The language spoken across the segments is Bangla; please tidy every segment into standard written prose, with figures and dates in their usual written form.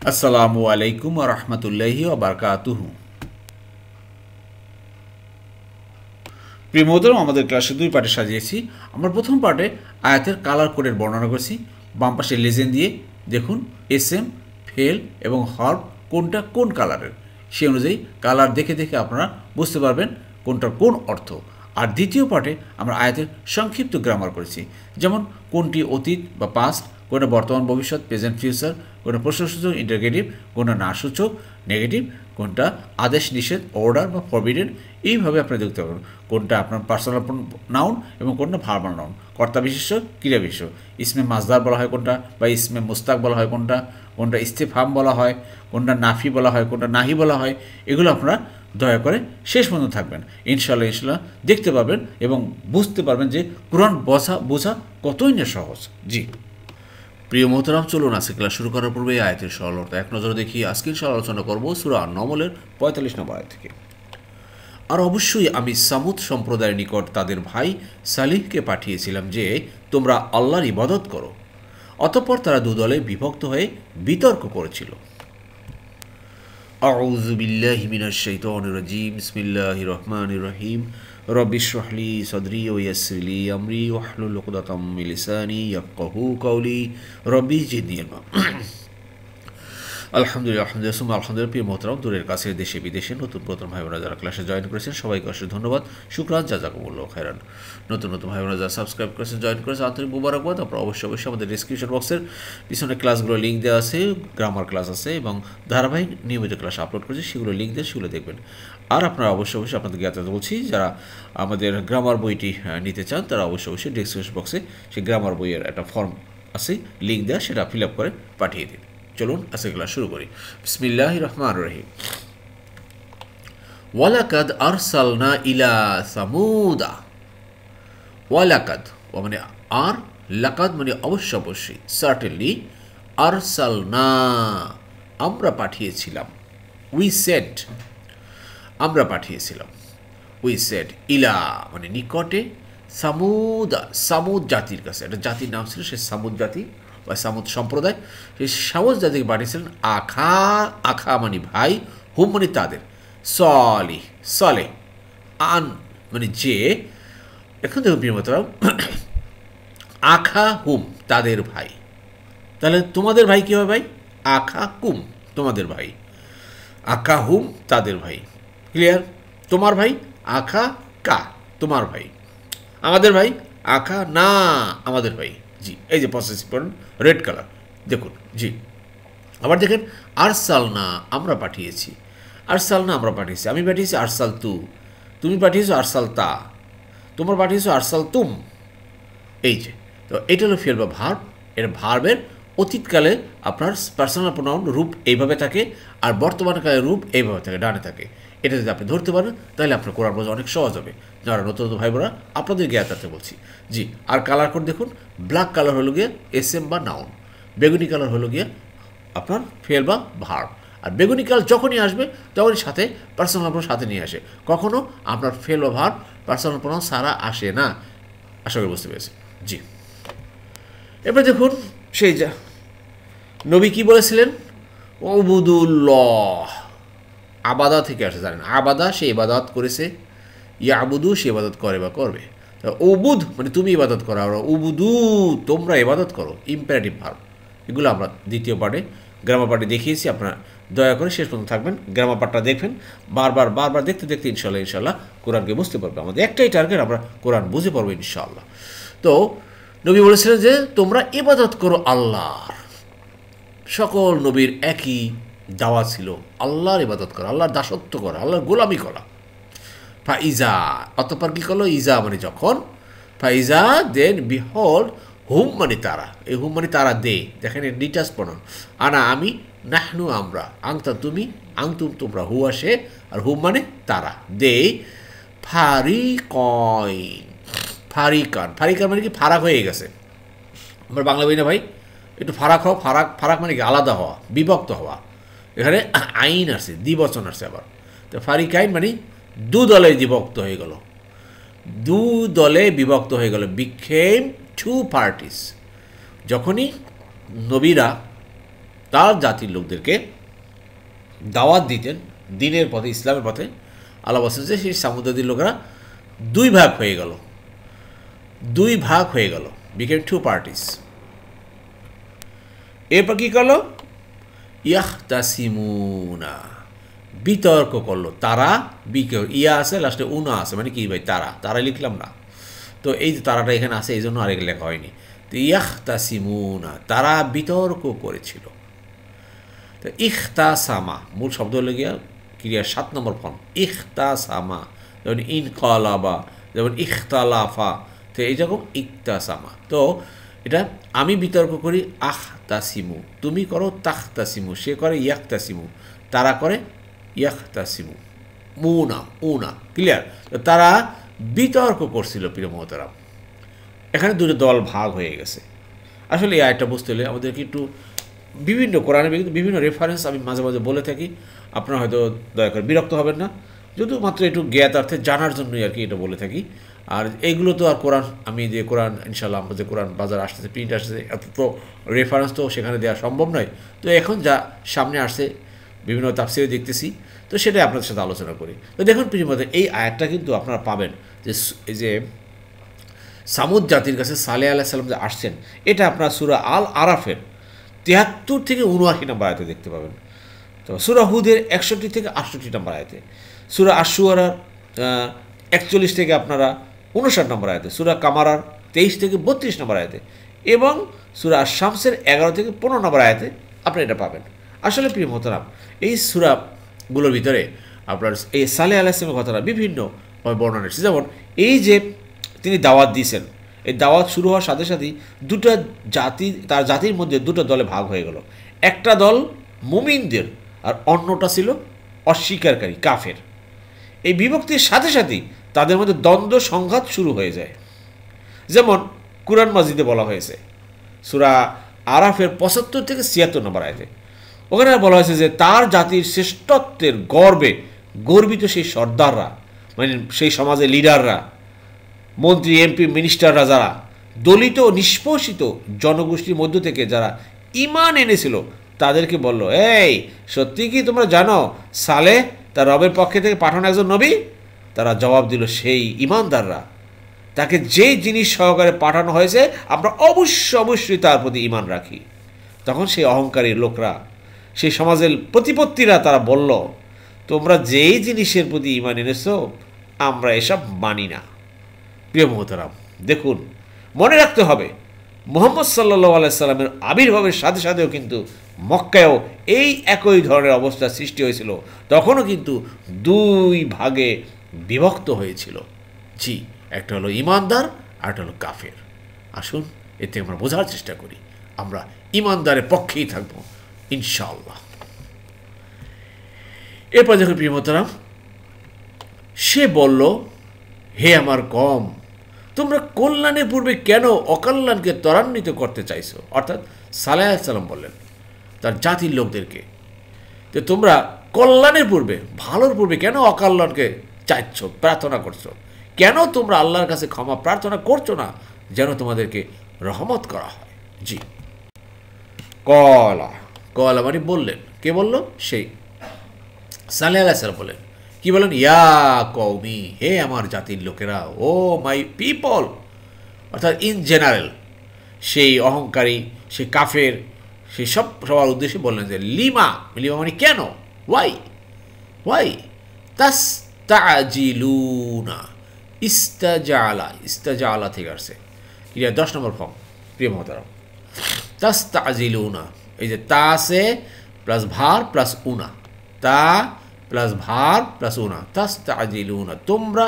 আসসালামু আলাইকুম ওয়া রাহমাতুল্লাহি ওয়া বারাকাতুহু। প্রিয় মোহতরম, আমাদের ক্লাসে দুই পার্টে সাজিয়েছি। আমরা প্রথম পার্টে আয়াতের কালার কোডের বর্ণনা করেছি। বাম পাশে লেজেন্ড দিয়ে দেখুন এসএম, ফেল এবং হর্ব কোনটা কোন কালারের, সেই অনুযায়ী কালার দেখে দেখে আপনারা বুঝতে পারবেন কোনটার কোন অর্থ। আর দ্বিতীয় পার্টে আমরা আয়াতের সংক্ষিপ্ত গ্রামার করেছি, যেমন কোনটি অতীত বা পাস্ট, কোনটা বর্তমান ভবিষ্যৎ প্রেজেন্ট ফিউচার, কোনটা প্রশ্নসূচক ইন্টারগেটিভ, কোনটা নাসূচক নেগেটিভ, কোনটা আদেশ নিষেধ অর্ডার বা ফরবিডেন। এইভাবে আপনারা দেখতে পারবেন কোনটা আপনার পার্সোনাল নাউন এবং কোনটা ভার্বাল নাউন, কর্তা বিশেষ্য ক্রিয়া বিশেষ্য, ইসমে মাজদার বলা হয় কোনটা, বা ইসমে মুস্তাক বলা হয় কোনটা, কোনটা ইস্তেফহাম বলা হয়, কোনটা নাফি বলা হয়, কোনটা নাহি বলা হয়। এগুলো আপনারা দয়া করে শেষ পর্যন্ত থাকবেন। ইনশাল্লাহ দেখতে পারবেন এবং বুঝতে পারবেন যে কোরআন বোঝা কতই না সহজ। জি প্রিয় মোহতারাম, চলুন আজকে ক্লাস শুরু করার পূর্বে এই আয়াতের সরলতা এক নজরে দেখি। আজকে ইনশাআল্লাহ আলোচনা করব সূরা আন-নমলের 45 নম্বর আয়াত থেকে। আর অবশ্যই আমি সামুদ সম্প্রদায়ের নিকট তাদের ভাই সালিহকে পাঠিয়েছিলাম যে তোমরা আল্লাহর ইবাদত করো। অতঃপর তারা দুদলে বিভক্ত হয়ে বিতর্ক করেছিল। আউযু বিল্লাহি মিনাশ শাইতানির রাজিম। বিসমিল্লাহির রহমানির রহিম। রব্বি ইশরাহ লি সাদরি ওয়া ইয়াসসির লি আমরি ওয়াহলুল উকদাতাম মিন লিসানি ইয়াফকাহু কওলি। রব্বি জিদনি ইলমা। আলহামদুলিল্লাহ প্রিয় মোহতারাম, দূরের কাছে দেশে বিদেশে নতুন নতুন ভাই বোনেরা যারা ক্লাসে জয়েন করেছেন সবাইকে অসংখ্য ধন্যবাদ, শুকরান, জাযাকুমুল্লাহ খাইরান। নতুন নতুন ভাই বোনেরা যারা সাবস্ক্রাইব করেছেন, জয়েন করেছেন, আন্তরিক মুবারকবাদ। আপনারা অবশ্যই আমাদের ডিসক্রিপশন বক্সের পিছনে ক্লাসগুলো লিঙ্ক দেওয়া আছে, গ্রামার ক্লাস আছে এবং ধারাবাহিক নিয়মিত ক্লাস আপলোড করেছে, সেগুলো লিঙ্ক দিয়ে সেগুলো দেখবেন। আর আপনারা অবশ্যই আপনাদের জ্ঞাত বলছি, যারা আমাদের গ্রামার বইটি নিতে চান তারা অবশ্যই ডিসক্রিপশন বক্সে সেই গ্রামার বইয়ের একটা ফর্ম আছে, লিঙ্ক দেওয়া, সেটা ফিল আপ করে পাঠিয়ে দিন। চলুন আজকে ক্লাস শুরু করি। বিসমিল্লাহির রহমানির রহিম। ওয়ালাকাদ আরসালনা ইলা সামুদা। ওয়ালাকাদ মানে আর, লাকাদ মানে অবশ্যই সার্টেনলি, আরসালনা আমরা পাঠিয়েছিলাম, উই সেড আমরা পাঠিয়েছিলাম, উই সেড ইলা মানে নিকটে, সামুদ জাতির কাছে, একটা জাতির নাম ছিল সে সামুদ জাতি বা সামুদ সম্প্রদায়। সেই সামুদ জাতিকে পাঠিয়েছিলেন আখা মানে ভাই, হুম মানে তাদের, সলে আন মানে যে। এখন দেখুন প্রিয় মোহতারাম, আখা হুম তাদের ভাই, তাহলে তোমাদের ভাই কী হবে ভাই? আখা কুম তোমাদের ভাই, আখা হুম তাদের ভাই। ক্লিয়ার? তোমার ভাই আখা কা তোমার ভাই, আমাদের ভাই আখা না আমাদের ভাই। জি, এই যে পসেসিভ প্রনাউন রেড কালার দেখুন। জি, আবার দেখেন আরসালনা আমরা পাঠিয়েছি, আরসালনা আমরা পাঠিয়েছি, আমি পাঠিয়েছি আরসাল তু, তুমি পাঠিয়েছো আরসাল তা, তোমরা পাঠিয়েছো আরসাল তুম। এই যে, তো এটা হলো ফেল বা ভার্ব। এর ভার্বের অতীতকালে আপনার পার্সোনাল প্রোনাউন রূপ এইভাবে থাকে, আর বর্তমানকালে রূপ এইভাবে থাকে, ডানে থাকে। এটা যদি আপনি ধরতে পারেন তাহলে আপনার কোরআন বোঝা অনেক সহজ হবে। যারা নতুন নতুন ভাই বোনেরা আপনাদের জ্ঞাতার্থে বলছি। জি, আর কালার কোড দেখুন, ব্ল্যাক কালার হলো গিয়ে এসএম বা নাউন, বেগুনি কালার হলো গিয়ে আপনার ফেল বা ভার্ব। আর বেগুনি কালার যখনই আসবে তখনই সাথে পার্সোনাল প্রোনাউন সাথে নিয়ে আসে, কখনো আপনার ফেল বা ভার্ব পার্সোনাল প্রোনাউন সারা আসে না। আশা করি বুঝতে পেরেছি। জি, এবার দেখুন সেই যা নবী কি বলেছিলেন, ওবুদুল্লাহ, আবাদা থেকে আসে, জানেন আবাদা সে ইবাদত করেছে, ইয়াবুদু সে ইবাদত করে বা করবে। ওবুদ মানে তুমি ইবাদত করো, আর উবুদু তোমরা ইবাদত করো, ইম্পারেটিভ ভার্ব। এগুলো আমরা দ্বিতীয় পার্টে গ্রামার পার্টে দেখিয়েছি, আপনারা দয়া করে শেষ পর্যন্ত থাকবেন, গ্রামার পার্টটা দেখবেন, বারবার দেখতে দেখতে ইনশাল্লাহ কোরআনকে বুঝতে পারবে। আমাদের একটাই টার্গেট, আমরা কোরআন বুঝে পারবো ইনশাআল্লাহ। তো নবী বলেছিলেন যে তোমরা ইবাদত করো আল্লাহর। সকল নবীর একই দাওয়া ছিল, আল্লাহর ইবাদত করা, আল্লাহর দাসত্ব করা, আল্লাহর গোলামি করা। ফাইজা অতঃপর কী করলো, ইজা মানে যখন, ফাইজা দেন বিহল্ড, হুম মানে তারা, এই হুম মানে তারা দে, দেখেন এর ডিটাচ প্রনাউন, আনা আমি, নাহনু আমরা, আংতা তুমি, আংতুম তোমরা, হু আসে, আর হুম মানে তারা, দে ফারিকান মানে কি ফারাক হয়ে গেছে। আমার বাংলা বই না ভাই, একটু ফারাক হওয়া, ফারাক মানে কি আলাদা হওয়া, বিভক্ত হওয়া। এখানে আইন আসছে, দ্বিবচন আসছে আবার। তো ফারিকাইন মানে দু দলে বিভক্ত হয়ে গেল, বিকেম টু পার্টিস। যখনই নবীরা তার জাতির লোকদেরকে দাওয়াত দিতেন দিনের পথে, ইসলামের পথে। আল্লাহ বলছেন যে সেই সামুদায়িক লোকেরা দুই ভাগ হয়ে গেল, বিকেম টু পার্টিস। এরপর কী করলো? ইয়াখতাসিমুনা, বিতর্ক করলো। তারা ইয়া আছে লাস্টে উনা আছে, মানে কি ভাই তারা লিখলাম না তো, এই যে তারাটা এখানে আছে এই জন্য আরেক লেখা হয়নি। তো ইয়াখতাসিমুনা, তারা বিতর্ক করেছিল। তো ইখতাসামা মূল শব্দ হলে গিয়া ক্রিয়ার 7 নম্বর ফর্ম ইখতাসামা, যেমন ইনকালাবা, যেমন ইখতালাফা, তো এইরকম ইকতাসামা। তো এটা আমি বিতর্ক করি আখতাসিমু, তুমি করো তাখতাসিমু, সে করে ইয়াখতাসিমু, তারা করে ইয়াখতাসিমু, উনা ক্লিয়ার। তো তারা বিতর্ক করছিল প্রিয় মহতারাম। এখানে দুটো দল ভাগ হয়ে গেছে। আসলে এই আয়টা বুঝতে হলে আমাদেরকে একটু বিভিন্ন কোরআনের বিভিন্ন রেফারেন্স আমি মাঝে মাঝে বলে থাকি, আপনারা হয়তো দয়া করে বিরক্ত হবেন না, যদিও মাত্র একটু জ্ঞাতার্থে জানার জন্যই আর কি এটা বলে থাকি। আর এইগুলো তো আর কোরআন, আমি যে কোরআন ইনশাল্লাহ আমাদের কোরআন বাজার আসতেছে, প্রিন্ট আসতেছে, এত তো রেফারেন্স তো সেখানে দেওয়া সম্ভব নয়। তো এখন যা সামনে আসছে বিভিন্ন তাফসিরে দেখতেছি, তো সেটাই আপনাদের সাথে আলোচনা করি। তো দেখুন প্রিয় মধ্যে এই আয়াতটা কিন্তু আপনারা পাবেন যে এই যে সামুদ জাতির কাছে সালেহ আলাইহিস সালাম যে আসছেন, এটা আপনার সূরা আল আরাফের 73 থেকে 79 নম্বর আয়াতে দেখতে পাবেন। তো সূরা হুদের 61 থেকে 68 নম্বর আয়াতে, সূরা আশ-শুআরার 41 থেকে আপনারা 59 নম্বর আয়াতে, সূরা কামারার 23 থেকে 32 নম্বর আয়াতে, এবং সূরা আশ-শামসের 11 থেকে 15 নম্বর আয়াতে আপনি এটা পাবেন। আসলে প্রিয় মোহতারাম, এই সূরাগুলোর ভিতরে আপনার এই সালেহ আলাইহিস সালামের কথাটা বিভিন্নভাবে বর্ণনা এসেছে। যেমন এই যে তিনি দাওয়াত দিয়েছেন, এই দাওয়াত শুরু হওয়ার সাথে সাথেই দুটো জাতি, তার জাতির মধ্যে দুটো দলে ভাগ হয়ে গেল। একটা দল মুমিনদের আর অন্যটা ছিল অস্বীকারী কাফের। এই বিভক্তির সাথে সাথেই তাদের মধ্যে দ্বন্দ্ব সংঘাত শুরু হয়ে যায়। যেমন কুরআন মাজিদে বলা হয়েছে সূরা আরাফের 75 থেকে 76 নম্বর আয়াতে, ওখানে বলা হয়েছে যে তার জাতির শ্রেষ্ঠত্বের গর্বে গর্বিত সেই সর্দাররা, মানে সেই সমাজের লিডাররা, মন্ত্রী এমপি মিনিস্টাররা, যারা দলিত ও নিষ্পোষিত জনগোষ্ঠীর মধ্য থেকে যারা ঈমান এনেছিল, তাদেরকে বলল, এই সত্যি কি তোমরা জানো সালেহ তার রবের পক্ষে থেকে পাঠানো একজন নবী? তারা জবাব দিল, সেই ঈমানদাররা, তাকে যে জিনিস সহকারে পাঠানো হয়েছে আমরা অবশ্যই তার প্রতি ঈমান রাখি। তখন সেই অহংকারী লোকরা, সেই সমাজের প্রতিপত্তিরা, তারা বলল, তোমরা যেই জিনিসের প্রতি ঈমান এনেছো আমরা এসব মানি না। প্রিয় মোহতারাম, দেখুন মনে রাখতে হবে মুহাম্মদ সাল্লাল্লাহু আলাইহি সাল্লামের আবির্ভাবের সাথে সাথেও কিন্তু মক্কায়ও এই একই ধরনের অবস্থা সৃষ্টি হয়েছিল। তখনও কিন্তু দুই ভাগে বিভক্ত হয়েছিল। জি, একটা হলো ঈমানদার আর একটা হলো কাফের। আসুন এতে আমরা বোঝার চেষ্টা করি, আমরা ঈমানদারের পক্ষেই থাকব ইনশাআল্লাহ। এরপর দেখুন প্রিয় মোহতারাম, সে বলল, হে আমার কওম, তোমরা কল্যাণের পূর্বে কেন অকল্যাণকে ত্বরান্বিত করতে চাইছো? অর্থাৎ সালেহ আলাইহিস সালাম বললেন তার জাতির লোকদেরকে যে তোমরা কল্যাণের পূর্বে, ভালোর পূর্বে কেন অকল্যাণকে চাইছো, প্রার্থনা করছো? কেন তোমরা আল্লাহর কাছে ক্ষমা প্রার্থনা করছো না যেন তোমাদেরকে রহমত করা হয়? জি, কলা মানে বললেন, কে বলল? সেই সালেহ আলাইহিস সালাম বলেন। কি বলেন? ইয়া কওমি, হে আমার জাতির লোকেরা, ও মাই পিপল, অর্থাৎ ইন জেনারেল সেই অহংকারী, সেই কাফের, সেই সবার উদ্দেশ্যে বললেন যে লিমা মানে কেন, ওয়াই তাস্তাজিলুনা, ইস্তাজালা থেকে আসছে, এটা 10 নম্বর ফর্ম প্রিয় মহতারাম। তাস্তাজিলুনা, এই যে তা আছে প্লাস ভার প্লাস উনা, তা প্লাস ভার প্লাস উনা, তাস্তাজিলুনা, তোমরা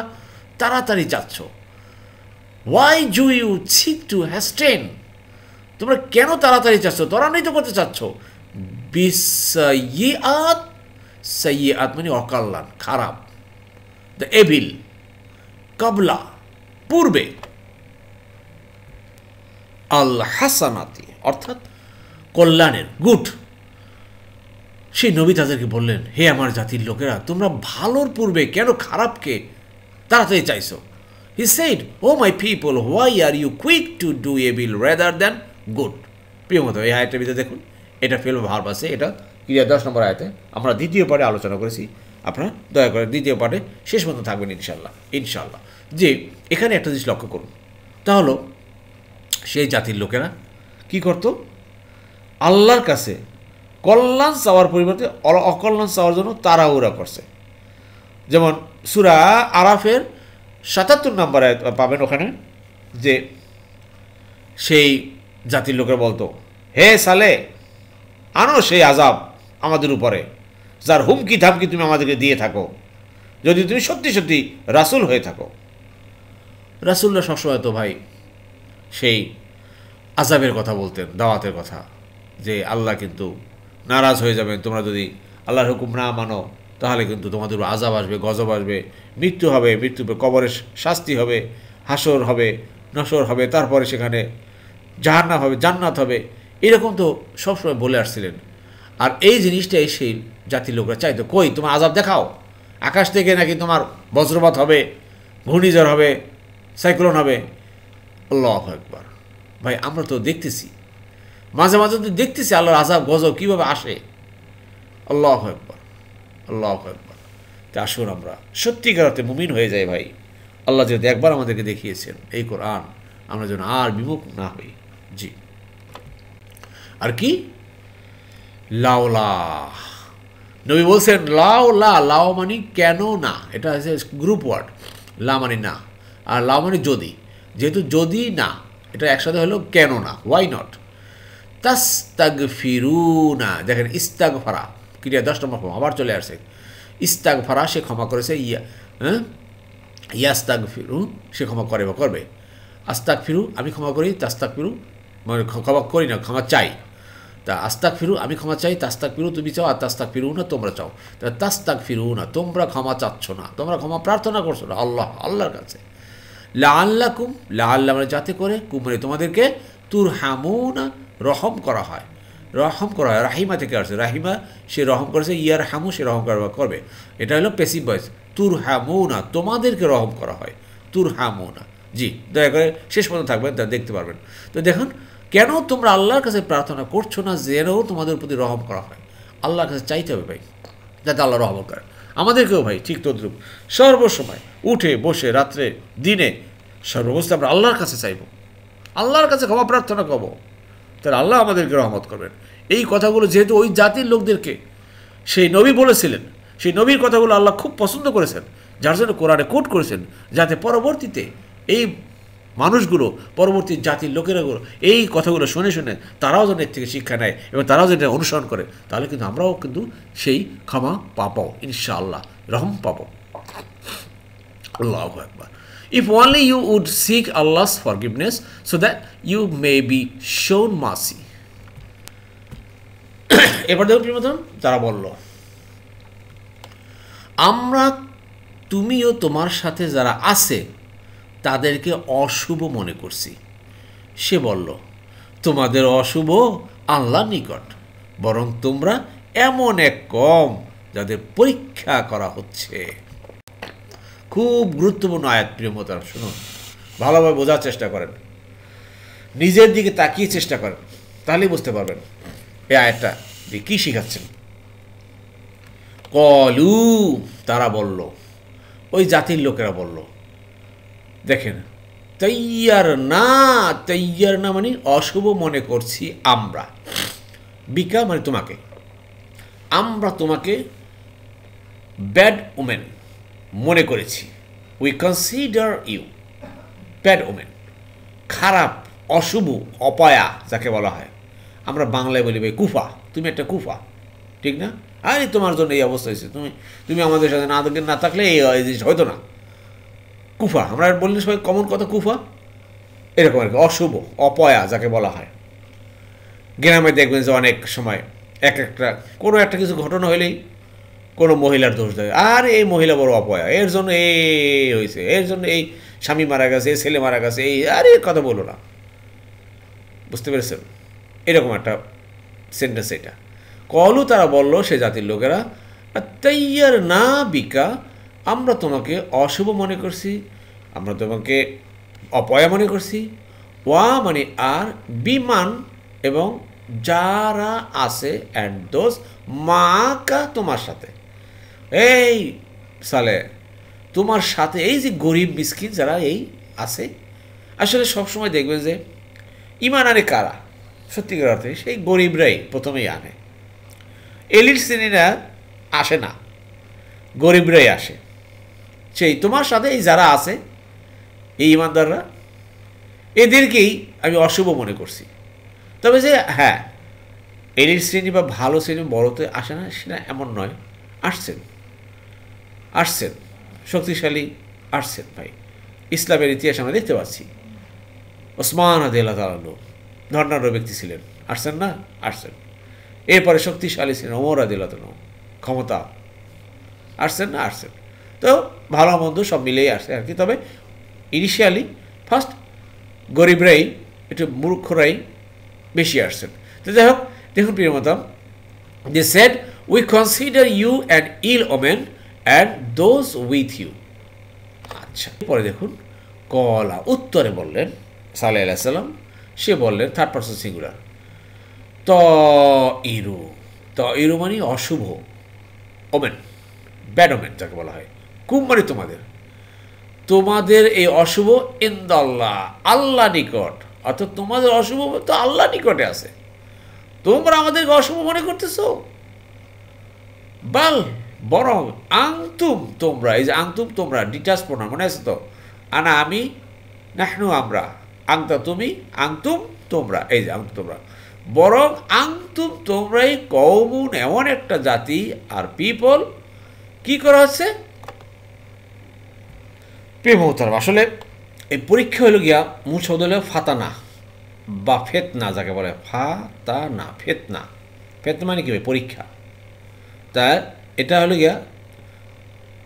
তাড়াতাড়ি চাচ্ছ। Why do you seek to hasten, তোমরা কেন তাড়াতাড়ি চাচ্ছ, ত্বরান্বিত করতে চাচ্ছ? বিসাইয়্যাত, সাইয়্যাত মানে অকল্যাণ, খারাপ, দ্য এভিল, কাবলা পূর্বে, আল হাসানাতি অর্থাৎ কল্যাণের, গুড। সেই নবী তাদেরকে বললেন, হে আমার জাতির লোকেরা, তোমরা ভালোর পূর্বে কেন খারাপকে তাড়াতাড়ি চাইছো? He said, oh my people, why are you quick to do evil rather than good? প্রিয় মতো এই আয়াতটার ভিতরে দেখুন, এটা ফেল ভার্ব আছে, এটা ক্রিয়া 10 নম্বর আয়াতে আমরা দ্বিতীয় পার্টে আলোচনা করেছি। আপনারা দয়া করে দ্বিতীয় পার্টে শেষ পর্যন্ত থাকবেন ইনশাল্লাহ। ইনশাল্লাহ যে এখানে একটা জিনিস লক্ষ্য করুন, তা হলো সেই জাতির লোকেরা কি করত, আল্লাহর কাছে কল্যাণ চাওয়ার পরিবর্তে অকল্যাণ চাওয়ার জন্য তাড়াহুড়া করছে। যেমন সূরা আরাফের ৭৭ নম্বর আয়াত পাবেন, ওখানে যে সেই জাতির লোকেরা বলতো, হে সালে আনো সেই আযাব আমাদের উপরে, যার হুমকি ধামকি তুমি আমাদেরকে দিয়ে থাকো, যদি তুমি সত্যি সত্যি রাসূল হয়ে থাকো। রাসূলরা সবসময় তো ভাই সেই আযাবের কথা বলতেন, দাওয়াতের কথা, যে আল্লাহ কিন্তু নারাজ হয়ে যাবেন তোমরা যদি আল্লাহর হুকুম না মানো, তাহলে কিন্তু তোমাদের আযাব আসবে, গজব আসবে, মৃত্যু হবে, মৃত্যু কবরের শাস্তি হবে, হাসর হবে, নসর হবে, তারপরে সেখানে জাহান্নাম হবে, জান্নাত হবে, এরকম তো সবসময় বলে আসছিলেন। আর এই জিনিসটাই সেই জাতির লোকরা চাইতো, কই তোমার আযাব দেখাও, আকাশ থেকে নাকি তোমার বজ্রপাত হবে, ঘূর্ণিঝড় হবে, সাইক্লোন হবে। আল্লাহু আকবার। ভাই আমরা তো দেখতেছি, মাঝে মাঝে তো দেখতেছি আল্লাহর আযাব গজব কীভাবে আসে। আল্লাহু আকবার, আল্লাহু আকবার। তা আসুন আমরা সত্যিকার অর্থে মুমিন হয়ে যাই ভাই। আল্লাহ যেহেতু একবার আমাদেরকে দেখিয়েছেন এই কোরআন, আমরা যেন আর বিমুখ না হই। জি, আর কি লাউলা, নবী বলছেন লাউলা, লাও মানে কেন না, এটা হচ্ছে গ্রুপ ওয়ার্ড। লা মানে না, আর লাও মানে যদি, যেহেতু যদি না, এটা একসাথে হলো কেন না, ওয়াই নট। তাস্তাগফিরুনা, দেখেন ইস্তাগফারা ক্রিয়া 10 নম্বর ফর্ম আবার চলে আসছে। ইস্তাগফারা, সে ক্ষমা করেছে, ইয়াস্তাগফিরু, সে ক্ষমা করে বা করবে। আস্তাগফিরু, আমি ক্ষমা করি, তাস্তাগফিরু মানে ক্ষমা করি না, ক্ষমা চাই। তা আস্তাগফিরু, আমি ক্ষমা চাই, তাস্তাগফিরু তুমি চাও, আর তাস্তাগফিরু না তোমরা চাও। তা তাস্তাগফিরু না, তোমরা ক্ষমা চাচ্ছ না, তোমরা ক্ষমা প্রার্থনা করছো না আল্লাহর কাছে। লাআল্লাকুম, লাআল্লা মানে যাতে করে, কুম মানে তোমাদেরকে, তুরহামুনা রহম করা হয়, রহম করা হয়, রাহিমা থেকে আসছে, রাহিমা সে রহম করেছে, ইয়ার হামু সে রহম করবে, এটা হলো পেসিভ ভয়েস। তুরহামুনা তোমাদেরকে রহম করা হয়, তুরহামুনা। জি, দয়া করে শেষ পর্যন্ত থাকবেন, তা দেখতে পারবেন। তো দেখুন কেন তোমরা আল্লাহর কাছে প্রার্থনা করছো না যেন তোমাদের প্রতি রহম করা হয়। আল্লাহর কাছে চাইতে হবে ভাই, যাতে আল্লাহ রহম করেন আমাদেরকেও ভাই। ঠিক তদ্রুপ সর্বসময় উঠে বসে রাত্রে দিনে সর্ববস্থা আমরা আল্লাহর কাছে চাইব, আল্লাহর কাছে ক্ষমা প্রার্থনা করব, তাহলে আল্লাহ আমাদেরকে রহমত করবেন। এই কথাগুলো যেহেতু ওই জাতির লোকদেরকে সেই নবী বলেছিলেন, সেই নবীর কথাগুলো আল্লাহ খুব পছন্দ করেছেন, যার জন্য কোরআনে কোট করেছেন, যাতে পরবর্তীতে এই মানুষগুলো, পরবর্তী জাতির লোকেরাগুলো এই কথাগুলো শুনে শুনে তারাও যেন এর থেকে শিক্ষা নেয় এবং তারাও যেন অনুসরণ করে, তাহলে কিন্তু আমরাও কিন্তু সেই ক্ষমা পাবো ইনশাআল্লাহ, রহম পাবো। আল্লাহু আকবার। If only you would seek Allah's forgiveness so that you may be shown mercy. এবার দেখুন প্রিয়তম, তারা বলল, আমরা তুমিও তোমার সাথে যারা আছে তাদেরকে অশুভ মনে করছি। সে বলল, তোমাদের অশুভ আল্লাহর নিকট, বরং তোমরা এমন এক কম যাদের পরীক্ষা করা হচ্ছে। খুব গুরুত্বপূর্ণ আয়াত প্রিয় মোহতারাম, শুনুন ভালোভাবে বোঝার চেষ্টা করেন, নিজের দিকে তাকিয়ে চেষ্টা করেন, তাহলেই বুঝতে পারবেন এই আয়াতটা দিয়ে কী শিখাচ্ছেন। কলু, তারা বলল, ওই জাতির লোকেরা বলল, দেখেন তৈয়ার না মানে অশুভ মনে করছি আমরা, বিকা মানে তোমাকে, আমরা তোমাকে ব্যাড ওমেন মনে করেছি। We consider you bad omen, খারাপ, অশুভ, অপয়া যাকে বলা হয়। আমরা বাংলায় বলি ভাই কুফা, তুমি একটা কুফা, ঠিক না? আরে তোমার জন্য এই অবস্থা হয়েছে, তুমি আমাদের সাথে না থাকলে এই জিনিস হয়তো না। কুফা আমরা বললে সবাই কমন কথা, কুফা এরকম আর কি, অশুভ, অপয়া যাকে বলা হয়। গ্রামে দেখবেন যে অনেক সময় কোনো একটা কিছু ঘটনা হলেই কোনো মহিলার দোষ দেয়, আর এই মহিলা বড় অপয়া, এর জন্য এই হয়েছে, এর জন্য এই স্বামী মারা গেছে, এই ছেলে মারা গেছে, এই আরে কথা বলো না, বুঝতে পেরেছেন? এরকম একটা সেন্টেন্স এটা। কলু, তারা বলল সে জাতির লোকেরা, তৈয়ার না বিকা, আমরা তোমাকে অশুভ মনে করছি, আমরা তোমাকে অপয়া মনে করছি। ওয়া মানে আর, বিমান এবং যারা আছে অ্যান্ড দোজ মাকা তোমার সাথে, এই সালে তোমার সাথে এই যে গরিব মিসকিন যারা এই আছে, আসলে সবসময় দেখবেন যে ইমান আনে কারা সত্যিকার অর্থে, সেই গরিবরাই প্রথমেই আনে। এলিট শ্রেণীরা আসে না, গরিবরাই আসে। সেই তোমার সাথে এই যারা আছে এই ইমানদাররা, এদেরকেই আমি অশুভ মনে করছি। তবে যে হ্যাঁ এলিট শ্রেণী বা ভালো শ্রেণী বড়তে আসে না সেটা এমন নয়, আসছেন শক্তিশালী আসছেন ভাই। ইসলামের ইতিহাস আমরা দেখতে পাচ্ছি, ওসমান রাদিয়াল্লাহু তাআলা ধর্নাঢ্য ব্যক্তি ছিলেন, আসছেন না? আসছেন। এরপরে শক্তিশালী ছিলেন ওমর রাদিয়াল্লাহু তাআলা, ক্ষমতা, আসছেন না? আসছেন। তো ভালো মন্দ সব মিলেই আসছে আর কি। তবে ইনিশিয়ালি ফার্স্ট গরিবরাই, একটু মূর্খরাই বেশি আসছেন। তো যাই হোক, দেখুন প্রিয় মতাম, they said we consider you an ill omen and those with you. আচ্ছা, পরে দেখুন কলা উত্তরে বললেন সালেহ আলাইহিস সালাম, সে বললেন থার্ড পারসন সিঙ্গুলার, ত ইরু মানে অশুভ, ওমেন ব্যাড ওমেন যাকে বলা হয়, কুম মানে তোমাদের এই অশুভ ইনদাল্লাহ আল্লাহ নিকট, অর্থাৎ তোমাদের অশুভ তো আল্লাহ নিকটে আছে, তোমরা আমাদেরকে অশুভ মনে করতেছো। বাল বরং আংতুম তোমরা, এই যে আংতুম তোমরা ডিটাচ প্রোনাউন মনে আছে তো, আনা আমি, নাহনু আমরা, আংতা তুমি, আংতুম তোমরা, এই যে আংতুম তোমরা, বরং আংতুম তোমরাই কওমুন এমন একটা জাতি আর পিপল, কি করা হচ্ছে প্রেমতার। আসলে এই পরীক্ষা হলো গিয়া মূল শব্দ হলো ফাতানা বা ফেতনা, যাকে বলে ফাতানা, ফেতনা। ফেতনা মানে কি পরীক্ষা, তা এটা হলো গিয়া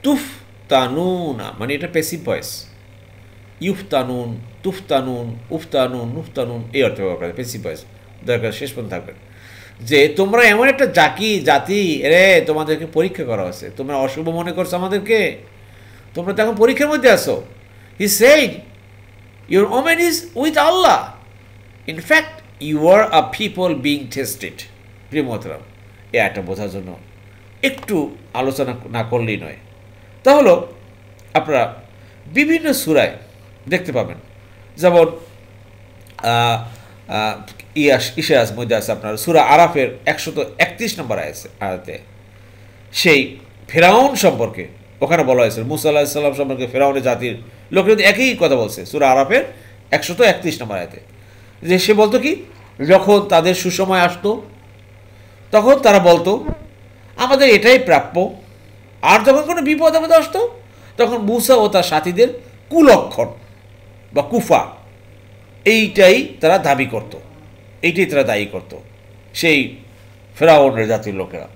তুফ তানুনা, মানে এটা পেসিভ ভয়েস, ইউফ তানুন, তুফ তানুন, উফ তানুন, নুফ তানুন, এই অর্থে ব্যবহার করে পেসিভ ভয়েস, দরকার শেষ পর্যন্ত থাকবেন যে তোমরা এমন একটা জাতি রে, তোমাদেরকে পরীক্ষা করা হয়েছে, তোমরা অশুভ মনে করছো আমাদেরকে, তোমরা তো এখন পরীক্ষার মধ্যে আসো। He said your omen is with Allah, in fact you are a people being tested. প্রিয় মোহতারাম, এ একটা বোঝার জন্য একটু আলোচনা না করলেই নয়। তা হলো আপনারা বিভিন্ন সূরায় দেখতে পাবেন, যেমন ইশারাজ মধ্যে আছে আপনার সূরা আরাফের 131 নম্বর আয়াতে সেই ফেরাউন সম্পর্কে ওখানে বলা হয়েছে, মুসা আলাইহিস সালাম সম্পর্কে ফেরাউনের জাতির লোকের একই কথা বলছে সূরা আরাফের 131 নম্বর আয়াতে, যে সে বলতো কি, যখন তাদের সুসময় আসতো তখন তারা বলতো আমাদের এটাই প্রাপ্য, আর যখন কোনো বিপদ আপদ আসতো তখন মুসা ও তার সাথীদের কুলক্ষণ বা কুফা, এইটাই তারা দাবি করত, এইটাই তারা দায়ী করত সেই ফেরাউনের জাতির লোকেরা।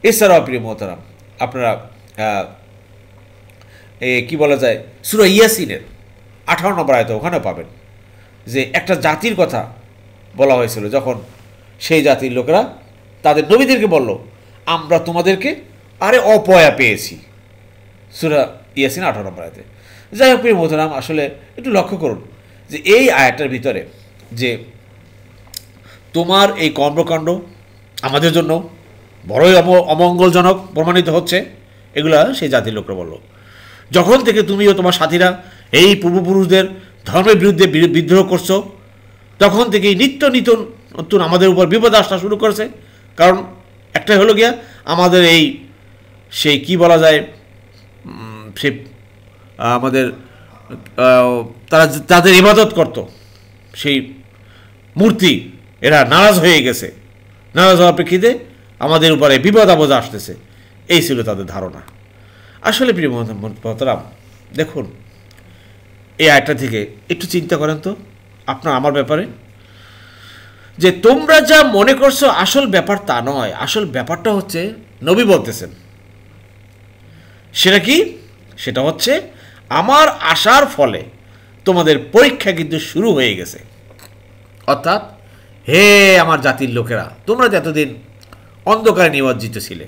এছাড়াও প্রিয় মোহতারাম আপনারা কি বলা যায়, সূরা ইয়াসিনের 18 নম্বর আয়াতে ওখানেও পাবেন যে একটা জাতির কথা বলা হয়েছিল, যখন সেই জাতির লোকেরা তাদের নবীদেরকে বলল আমরা তোমাদেরকে আরে অপয়া পেয়েছি, সূরা ইয়াসিন 18 নম্বর আয়াতে। যাই হোক প্রিয় মোহতারাম, আসলে একটু লক্ষ্য করুন যে এই আয়াতটার ভিতরে যে তোমার এই কর্মকাণ্ড আমাদের জন্য বড়ই অমঙ্গলজনক প্রমাণিত হচ্ছে, এগুলা সেই জাতির লোকরা বলল, যখন থেকে তুমি ও তোমার সাথীরা এই পূর্বপুরুষদের ধর্মের বিরুদ্ধে বিদ্রোহ করছো, তখন থেকেই নিত্য নতুন আমাদের উপর বিপদ আসা শুরু করেছে। কারণ একটাই হলো গিয়া আমাদের এই সেই কি বলা যায়, সে আমাদের তারা তাদের ইবাদত করত সেই মূর্তি, এরা নারাজ হয়ে গেছে, নারাজ হওয়ার প্রেক্ষিতে আমাদের উপরে বিপদ আপদ আসতেছে, এই ছিল তাদের ধারণা। আসলে প্রিয় মোহতারাম দেখুন, এই আয়টা থেকে একটু চিন্তা করেন তো আপনার আমার ব্যাপারে, যে তোমরা যা মনে করছো আসল ব্যাপার তা নয়, আসল ব্যাপারটা হচ্ছে নবী বলতেছেন সেটা কি, সেটা হচ্ছে আমার আসার ফলে তোমাদের পরীক্ষা কিন্তু শুরু হয়ে গেছে। অর্থাৎ হে আমার জাতির লোকেরা, তোমরা যে এতদিন অন্ধকারে নিমজ্জিত ছিলে,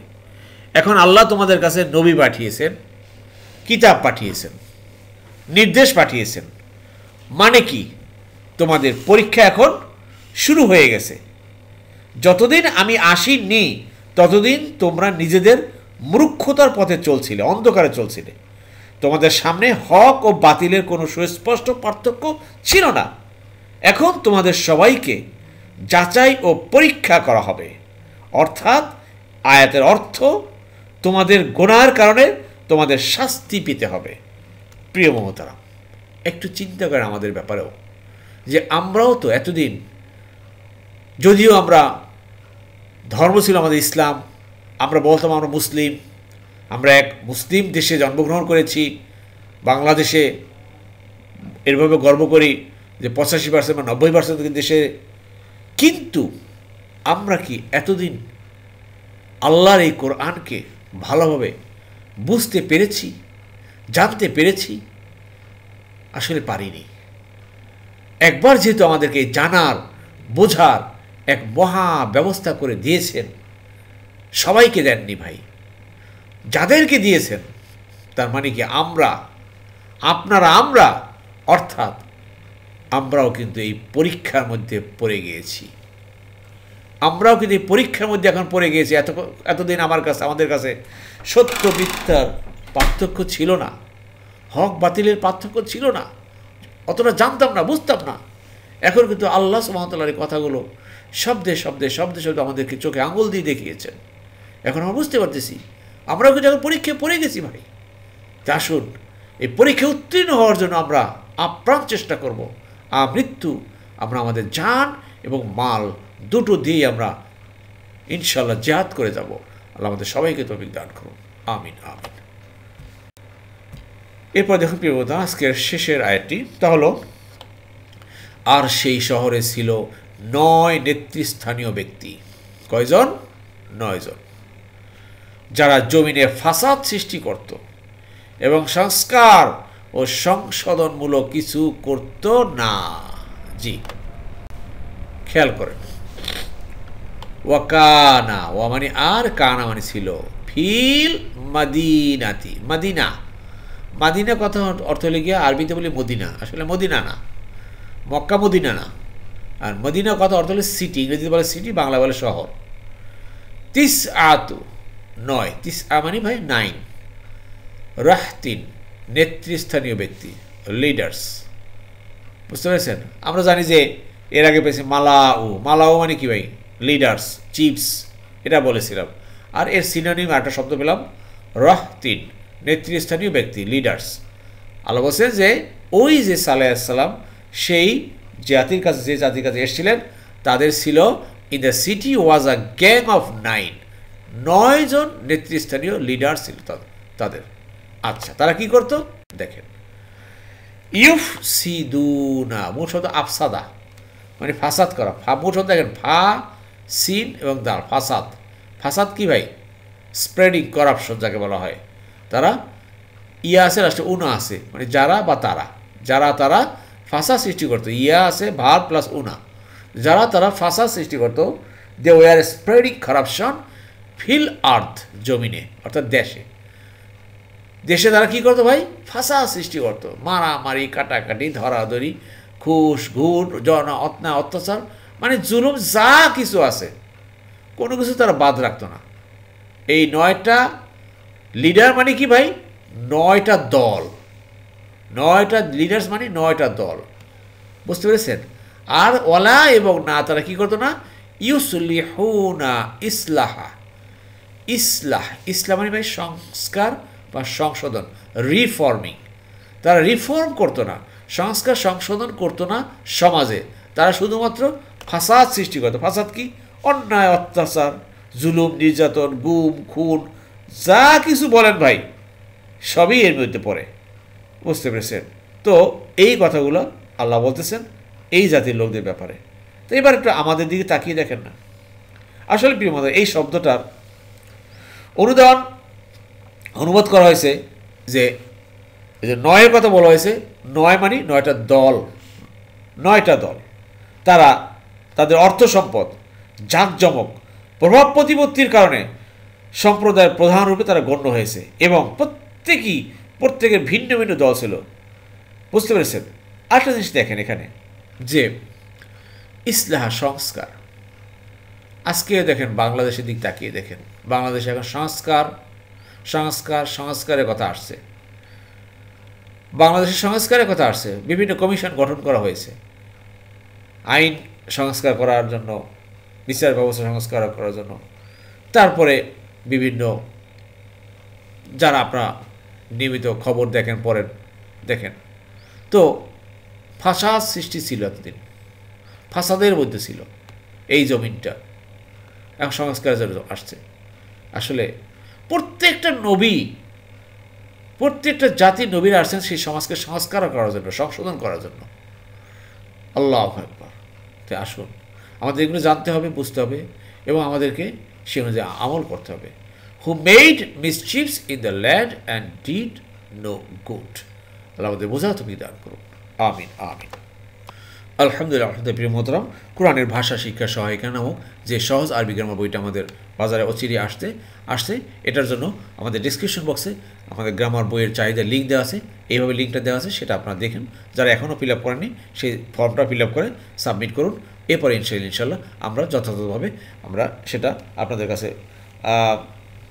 এখন আল্লাহ তোমাদের কাছে নবী পাঠিয়েছেন, কিতাব পাঠিয়েছেন, নির্দেশ পাঠিয়েছেন, মানে কি তোমাদের পরীক্ষা এখন শুরু হয়ে গেছে। যতদিন আমি আসিনি ততদিন তোমরা নিজেদের মূর্খতার পথে চলছিলে, অন্ধকারে চলছিলে। তোমাদের সামনে হক ও বাতিলের কোনো সুস্পষ্ট পার্থক্য ছিল না। এখন তোমাদের সবাইকে যাচাই ও পরীক্ষা করা হবে। অর্থাৎ আয়াতের অর্থ, তোমাদের গুনাহের কারণে তোমাদের শাস্তি পেতে হবে। প্রিয় মহতারাম, একটু চিন্তা করেন আমাদের ব্যাপারেও, যে আমরাও তো এতদিন, যদিও আমরা ধর্ম ছিল আমাদের ইসলাম, আমরা বলতাম আমরা মুসলিম, আমরা এক মুসলিম দেশে জন্মগ্রহণ করেছি, বাংলাদেশে এরভাবে গর্ব করি যে 85% বা 90% দেশে, কিন্তু আমরা কি এতদিন আল্লাহর এই কোরআনকে ভালোভাবে বুঝতে পেরেছি, জানতে পেরেছি? আসলে পারিনি। একবার যেহেতু আমাদেরকে জানার, বোঝার এক মহা ব্যবস্থা করে দিয়েছেন, সবাইকে দেননি ভাই, যাদেরকে দিয়েছেন তার মানে কি আমরা অর্থাৎ আমরাও কিন্তু এই পরীক্ষার মধ্যে পড়ে গিয়েছি। আমরাও কিন্তু এই পরীক্ষার মধ্যে এখন পড়ে গিয়েছি। এতদিন আমাদের কাছে সত্য মিথ্যার পার্থক্য ছিল না, হক বাতিলের পার্থক্য ছিল না, অতটা জানতাম না, বুঝতাম না। এখন কিন্তু আল্লাহ সুবহানাহু ওয়া তাআলার এই কথাগুলো শব্দে শব্দে আমাদেরকে চোখে আঙুল দিয়ে দেখিয়েছেন। এখন আমরা বুঝতে পারতেছি, আমরাও কিন্তু এখন পরীক্ষায় পড়ে গেছি ভাই। তা আসুন, এই পরীক্ষায় উত্তীর্ণ হওয়ার জন্য আমরা আপ্রাণ চেষ্টা করব। মৃত্যু আমরা আমাদের জান এবং মাল দুটো দিয়ে আমরা ইনশাআল্লাহ জিহাদ করে যাব। আল্লাহ আমাদের সবাইকে তৌফিক দান করুন, আমিন আমিন। এরপর দেখুন প্রিয় বন্ধু, আজকের শেষের আয়াতটি তা হলো, আর সেই শহরে ছিল 9 নেতৃস্থানীয় ব্যক্তি। কয়জন? 9 জন, যারা জমিনে ফাসাদ সৃষ্টি করত এবং সংস্কার ও সংশোধনমূলক কিছু করত না। জি, খেয়াল করেন, ওয়াকানা, ওয়া মানে আর, কানা মানে ছিল, ফিল মাদিনাতি, মাদিনা কথা অর্থ হলে গিয়া আরবিতে বলি মদিনা, আসলে মদিনা না, মক্কা মদিনা না। আর মদিনা কথা অর্থ হলে সিটি, ইংরেজিতে বলে সিটি, বাংলা বলে শহর। 9 মানে ভাই 9, রাহতিন নেতৃস্থানীয় ব্যক্তি, লিডার্স। বুঝতে পেরেছেন? আমরা জানি যে এর আগে পেয়েছি মালাউ মানে কি ভাই? লিডার্স, চিফস, এটা বলেছিলাম। আর এর সিনোনিম একটা শব্দ পেলাম, রাহতিন নেতৃস্থানীয় ব্যক্তি, লিডার্স। আল্লাহ বলছেন যে ওই যে সালেহ আলাইহিসসালাম সেই জাতির কাছে এসেছিলেন, তাদের ছিল, in the city was a gang of 9 জন নেতৃস্থানীয় লিডার ছিল তাদের। আচ্ছা, তারা কি করত দেখেন, ইউফসিদুনা, মূল শব্দ আফসাদা মানে ফাসাদ করা। মূল শব্দ দেখেন, ফা সিন এবং দাল, ফাসাদ কি ভাই? স্প্রেডিং, করাপশন যাকে বলা হয়। তারা ইয়া আছে, লাস্টে উনা আছে, মানে যারা তারা ফাসাদ সৃষ্টি করতো। ইয়া আছে, ভার প্লাস উনা, যারা তারা ফাসাদ সৃষ্টি করতো। দে ওয়ার স্প্রেডিং কারাপশন ফিল আর্থ, জমিনে অর্থাৎ দেশে তারা কি করতো ভাই? ফাসাদ সৃষ্টি করতো, মারামারি, কাটাকাটি, ধরাধরি, ঘুষ ঘুট, অত্যাচার, মানে জুলুম, যা কিছু আছে কোনো কিছু তারা বাদ রাখতো না। এই 9টা লিডার মানে কি ভাই? 9টা দল, 9টা লিডার্স মানে 9টা দল। বুঝতে পেরেছেন? আর ওয়ালা এবং না, তারা কি করতো না, ইউসলিহুনা, ইসলাহ মানে ভাই সংস্কার বা সংশোধন, রিফর্মিং। তারা রিফর্ম করতো না, সংস্কার সংশোধন করতো না সমাজে। তারা শুধুমাত্র ফাসাদ সৃষ্টি করতো। ফাসাদ কি? অন্যায়, অত্যাচার, জুলুম, নির্যাতন, গুম, খুন, যা কিছু বলেন ভাই সবই এর মধ্যে পড়ে। বুঝতে পেরেছেন? তো এই কথাগুলো আল্লাহ বলতেছেন এই জাতির লোকদের ব্যাপারে। তো এবার একটু আমাদের দিকে তাকিয়ে দেখেন না। আসলে প্রিয় মতো, এই শব্দটার অনুবাদ করা হয়েছে যে 9-এর কথা বলা হয়েছে। 9 মানে 9টা দল, 9টা দল। তারা তাদের অর্থ সম্পদ, জাঁকজমক, প্রভাব প্রতিপত্তির কারণে সম্প্রদায়ের প্রধান রূপে তারা গণ্য হয়েছে এবং প্রত্যেকের ভিন্ন ভিন্ন দল ছিল। বুঝতে পেরেছেন? আরেকটা জিনিস দেখেন এখানে, যে ইসলাহ, সংস্কার, আজকে দেখেন বাংলাদেশের দিক তাকিয়ে দেখেন, বাংলাদেশে এখন সংস্কারের কথা আসছে, বাংলাদেশের সংস্কারের কথা আসছে, বিভিন্ন কমিশন গঠন করা হয়েছে আইন সংস্কার করার জন্য, বিচার ব্যবস্থা সংস্কার করার জন্য। তারপরে বিভিন্ন যারা আপনারা নিয়মিত খবর দেখেন, পড়েন, দেখেন তো ফাসাদ সৃষ্টি ছিল এতদিন, ফাসাদের মধ্যে ছিল এই জমিনটা, এখন সংস্কারের জন্য আসছে। আসলে প্রত্যেকটা নবী, প্রত্যেকটা জাতির নবীরা আসছেন সেই সমাজকে সংস্কার করার জন্য, সংশোধন করার জন্য। আল্লাহু আকবার। তাই আসুন আমাদের এগুলো জানতে হবে, বুঝতে হবে এবং আমাদেরকে সে অনুযায়ী আমল করতে হবে। Who made mischiefs in the land and did no good. আল্লাহ আমাদের বোঝা তুমি দান করুন, আমিন আমিন। আলহামদুলিল্লাহ। আপনাদের প্রিয় মোহতারাম, কোরআনের ভাষা শিক্ষা সহায়িকা নামক যে সহজ আরবি গ্রামার বইটা আমাদের বাজারে অচিরে আসছে, এটার জন্য আমাদের ডিসক্রিপশন বক্সে আমাদের গ্রামার বইয়ের চাহিদার লিঙ্ক দেওয়া আছে, এইভাবে লিঙ্কটা দেওয়া আছে, সেটা আপনারা দেখেন। যারা এখনও ফিল আপ করেননি সেই ফর্মটা ফিল আপ করে সাবমিট করুন। এরপরে ইনশাল্লাহ আমরা যথাযথভাবে আমরা সেটা আপনাদের কাছে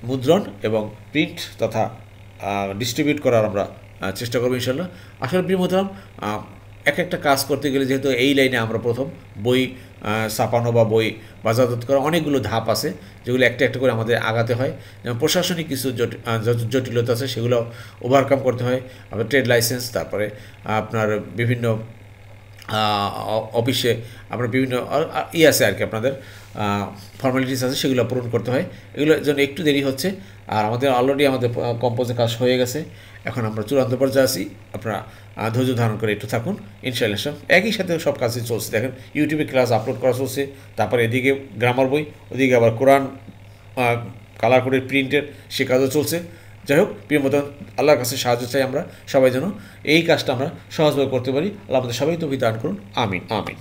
মুদ্রণ এবং প্রিন্ট তথা ডিস্ট্রিবিউট করার আমরা চেষ্টা করবো ইনশাল্লাহ। আসলে প্রিয় মোহতারাম, একটা কাজ করতে গেলে যেহেতু এই লাইনে আমরা প্রথম, বই ছাপানো বা বই বাজারজাত করা অনেকগুলো ধাপ আছে, যেগুলো একটা একটা করে আমাদের আগাতে হয়। যেমন প্রশাসনিক কিছু জটিলতা আছে, সেগুলো ওভারকাম করতে হয়। আবার ট্রেড লাইসেন্স, তারপরে আপনার বিভিন্ন অফিসে আপনার বিভিন্ন আছে আর কি, আপনাদের ফর্মালিটিস আছে, সেগুলো পূরণ করতে হয়। এগুলোর জন্য একটু দেরি হচ্ছে। আর আমাদের অলরেডি আমাদের কম্পোজের কাজ হয়ে গেছে, এখন আমরা চূড়ান্ত পর্যায়ে আছি। আপনারা ধৈর্য ধারণ করে একটু থাকুন, ইনশাআল্লাহ একই সাথে সব কাজই চলছে। দেখেন ইউটিউবে ক্লাস আপলোড করা চলছে, তারপরে এদিকে গ্রামার বই, ওদিকে আবার কোরআন কালার কোডের প্রিন্টের সে কাজও চলছে। যাই হোক প্রিয় মতো, আল্লাহর কাছে সাহায্য চাই আমরা সবাই, যেন এই কাজটা আমরা সহজভাবে করতে পারি। আল্লাহ আমাদের সবাই তৌফিক দান করুন, আমিন আমিন।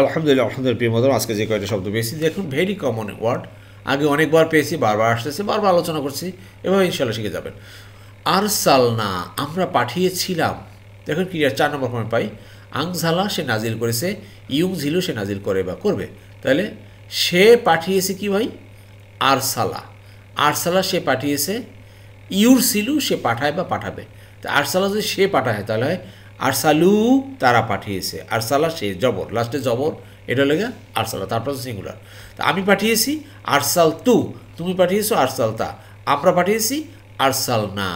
আলহামদুলিল্লাহ। প্রিয় মতো, আজকে যে কয়েকটা শব্দ পেয়েছি দেখুন, ভেরি কমন ওয়ার্ড, আগে অনেকবার পেয়েছি, বারবার আসতেছে, বারবার আলোচনা করছি, এভাবে ইনশাল্লাহ শিখে যাবেন। আরসালনা, আমরা পাঠিয়েছিলাম। দেখুন ক্রিয়ার 4 নম্বর ফর্মে পাই, আংঝালা সে নাজিল করেছে, ইউং ঝিলু সে নাজিল করে বা করবে। তাহলে সে পাঠিয়েছে কি ভাই? আরসালা। আরসালা সে পাঠিয়েছে, ইউর সিলু সে পাঠায় বা পাঠাবে। তা আরসালা যদি সে পাঠায় তাহলে হয় আরসালু তারা পাঠিয়েছে, আরসালা সে জবর, লাস্টে জবর, এটা লেগে আরসালা, তারপর সিঙ্গুলার। তা আমি পাঠিয়েছি আরসাল তু, তুমি পাঠিয়েছো আরসাল তা, আমরা পাঠিয়েছি আরসাল না।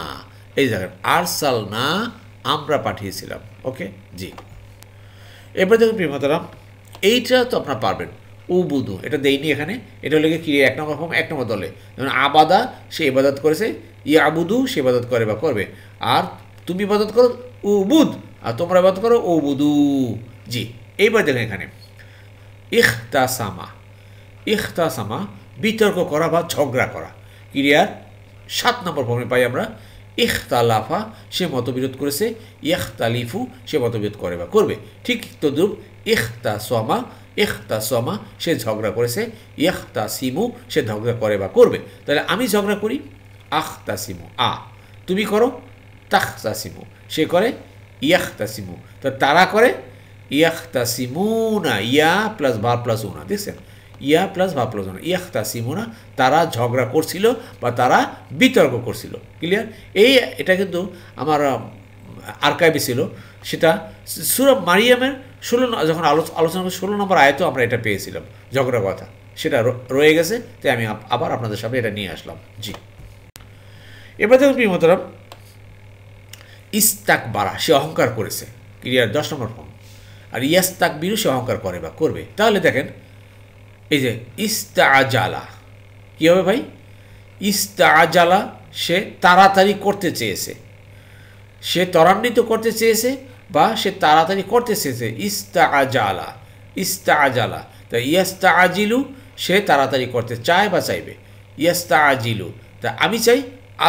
এই জায়গায় আরসাল না, আমরা পাঠিয়েছিলাম। ওকে জি। এবার দেখুন প্রিয়মাতারাম, এইটা তো আপনারা পারবেন। উবুদু এটা দেইনি এখানে, এটা লেগে কি 1 নম্বর ফর্ম 1 নম্বর দলে। যেমন আবাদা সে ইবাদত করেছে, ইয়াবুদু সে ইবাদত করে বা করবে, আর তুমি ইবাদত করো উবুদ, আর তোমরা ইবাদত করো উবুদু। জি। এইবার দেখেন এখানে ইখতাসামা, ইখতাসামা বিতর্ক করা বা ঝগড়া করা। ক্রিয়ার 7 নম্বর ফর্মে পাই আমরা ইখতালাফা সে মতবিরোধ করেছে, ইখতালিফু সে মতবিরোধ করে বা করবে। ঠিক তদ্রুপ ইখতাসমা, ইখতাসমা সে ঝগড়া করেছে, ইখতাসিমু সে ঝগড়া করে বা করবে। তাহলে আমি ঝগড়া করি আখতাসিমু, তুমি করো তাখতাসিমু, সে করে ইয়াখতাসিমু, তো তারা করে ইয়াখতাসিমুনা, ইয়া প্লাস ভার প্লাস উনা, দেখছেন ইয়া প্লাস ভার প্লাস উনা, ইয়াখতাসিমুনা তারা ঝগড়া করছিল বা তারা বিতর্ক করছিল। ক্লিয়ার? এটা কিন্তু আমার আর্কাইভে ছিল, সেটা সূরা মারিয়ামের 16 যখন আলোচনা 16 নম্বর আয়াতেও আমরা এটা পেয়েছিলাম, ঝগড়া কথা, সেটা রয়ে গেছে, তাই আমি আবার আপনাদের সামনে এটা নিয়ে আসলাম। জি। এবার দেখুন প্রিয় মোহতারাম, ইস্তাকবারা সে অহংকার করেছে, ক্রিয়ার 10 নম্বর ফর্ম। আর ইয়াস্তাকবিরু সে অহংকার করে বা করবে। তাহলে দেখেন এই যে ইস্তাআজালা কী হবে ভাই? ইস্তাআজালা সে তাড়াতাড়ি করতে চেয়েছে, সে ত্বরান্বিত করতে চেয়েছে বা সে তাড়াতাড়ি করতে চেয়েছে। ইস্তাআজালা, ইস্তাআজালা। তা ইয়াস্তাআজিলু সে তাড়াতাড়ি করতে চায় বা চাইবে। ইয়াস্তাআজিলু তা আমি চাই,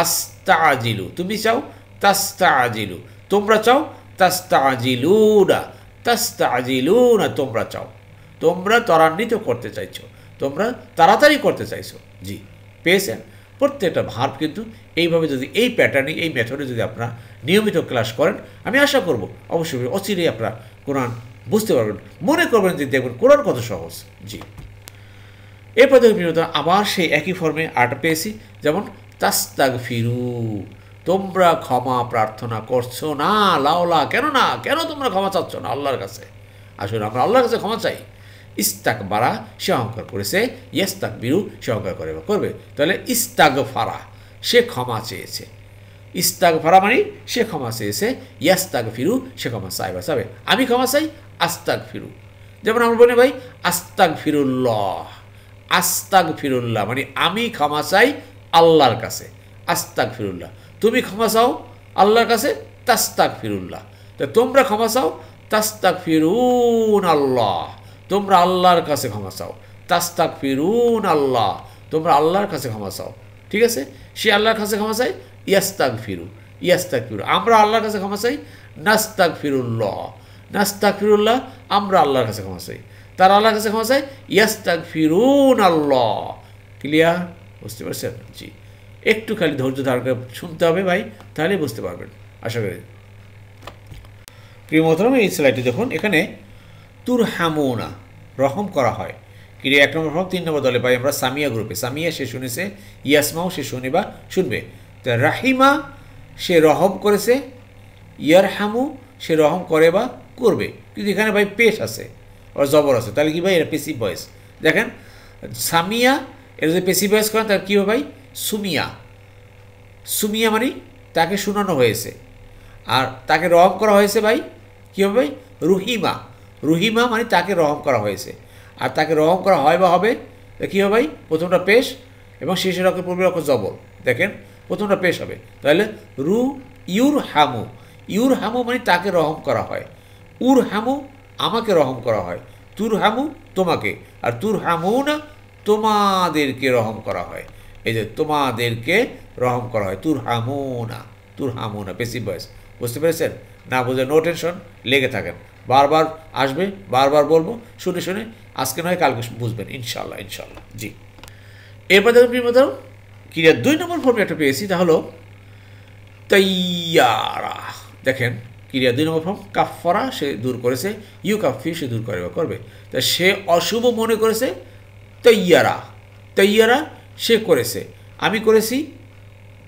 আস্তাআজিলু তুমি চাও, তাস্তাআজিলু তোমরা চাও, তাস্তাআজিলুনা, তাস্তাআজিলুনা তোমরা চাও, তোমরা ত্বরান্বিত করতে চাইছো, তোমরা তাড়াতাড়ি করতে চাইছো। জি পেয়েছেন? প্রত্যেকটা ভার্ব কিন্তু এইভাবে যদি এই প্যাটার্নে এই মেথডে যদি আপনারা নিয়মিত ক্লাস করেন, আমি আশা করব অবশ্যই অচিরেই আপনারা কোরআন বুঝতে পারবেন, মনে করবেন যে দেখবেন কোরআন কত সহজ। জি, এরপর দেখুন আবার সেই একই ফর্মে আরটা পেয়েছি, যেমন তাস্তাগফিরু, তোমরা ক্ষমা প্রার্থনা করছো না, লাওলা কেন না, কেন তোমরা ক্ষমা চাচ্ছ না আল্লাহর কাছে। আসলে আমরা আল্লাহর কাছে ক্ষমা চাই। ইস্তাকবারা, সে অহংকার করেছে, ইয়াস্তাকবিরু, সে অহংকার করে বা করবে। তাহলে ইস্তাগফারা, সে ক্ষমা চেয়েছে। ইস্তাগফারা মানে সে ক্ষমা চেয়েছে, ইয়াস্তাগফিরু, সে ক্ষমা চাই বা চাবে। আমি ক্ষমা চাই, আস্তাগফিরু। যেমন আমরা বলি ভাই আস্তাগফিরুল্লাহ, আস্তাগফিরুল্লাহ মানে আমি ক্ষমা চাই আল্লাহর কাছে, আস্তাগফিরুল্লাহ। তুমি ক্ষমা চাও আল্লাহর কাছে, তাস্তাগফিরুল্লাহ। তো তোমরা ক্ষমা চাও, তাস্তাগফিরুন আল্লাহ, তোমরা আল্লাহর কাছে ক্ষমা চাও, তাস্তাগফিরুন আল্লাহ, তোমরা আল্লাহর কাছে ক্ষমা চাও। ঠিক আছে, সে আল্লাহর কাছে ক্ষমা চাই, ইয়াস্তাগফিরু, ইয়াস্তাগফিরু। আমরা আল্লাহর কাছে ক্ষমা চাই, নাস্তাগফিরুল্লাহ, নাস্তাগফিরুল্লাহ, আমরা আল্লাহর কাছে ক্ষমা চাই। তারা আল্লাহর কাছে ক্ষমা চাই, ইয়াস্তাগফিরুন আল্লাহ। ক্লিয়ার? বুঝতে পারছেন? জি, একটু খালি ধৈর্য ধারণ করে শুনতে হবে ভাই, তাহলেই বুঝতে পারবেন আশা করি। প্রিয় মোহতরম, এই স্লাইডটি দেখুন, এখানে তুরহামুনা, রহম করা হয়। ক্রিয়া 1 নম্বর ফর্ম 3 নম্বর দলে পাই আমরা সামিয়া গ্রুপে। সামিয়া সে শুনেছে, ইয়াসমাও সে শুনে বা শুনবে। তা রাহিমা সে রহম করেছে, ইয়ারহামু সে রহম করে বা করবে। কিন্তু এখানে ভাই পেশ আছে আর জবর আছে, তাহলে কি ভাই এটা পেসিভ ভয়েস। দেখেন সামিয়া এটা যদি পেসিভ ভয়েস করেন তাহলে কী হবে ভাই, সুমিয়া। সুমিয়া মানে তাকে শোনানো হয়েছে, আর তাকে রহম করা হয়েছে ভাই কী হবে ভাই, রুহিমা। রুহিমা মানে তাকে রহম করা হয়েছে, আর তাকে রহম করা হয় বা হবে কী হবে ভাই, প্রথমটা পেশ এবং শেষের অক্ষর পূর্বের অক্ষর জবর। দেখেন প্রথমটা পেশ হবে, তাহলে রু ইউর হামু। ইউর হামু মানে তাকে রহম করা হয়, উর হামু আমাকে রহম করা হয়, তুর হামু তোমাকে, আর তুর হামু না তোমাদেরকে রহম করা হয়। এই যে তোমাদেরকে রহম করা হয়, তুর হামু না, তুর হামু না, পেসিভ ভয়েস। বুঝতে পেরেছেন? না বুঝে নো টেনশন, লেগে থাকেন, বারবার আসবে, বারবার বলবো, শুনে শুনে আজকে নয় কালকে বুঝবেন ইনশাল্লাহ, ইনশাল্লাহ। জি, এরপর দেখুন প্রিয় বন্ধু, ক্রিয়া 2 নম্বর ফর্মে একটা পেয়েছি, তা হলো তাইয়ারা। দেখেন ক্রিয়া 2 নম্বর ফর্ম, কাফারা সে দূর করেছে, ইউ কাফি সে দূর করে বা করবে। তা সে অশুভ মনে করেছে, তৈয়ারা, তৈয়ারা সে করেছে, আমি করেছি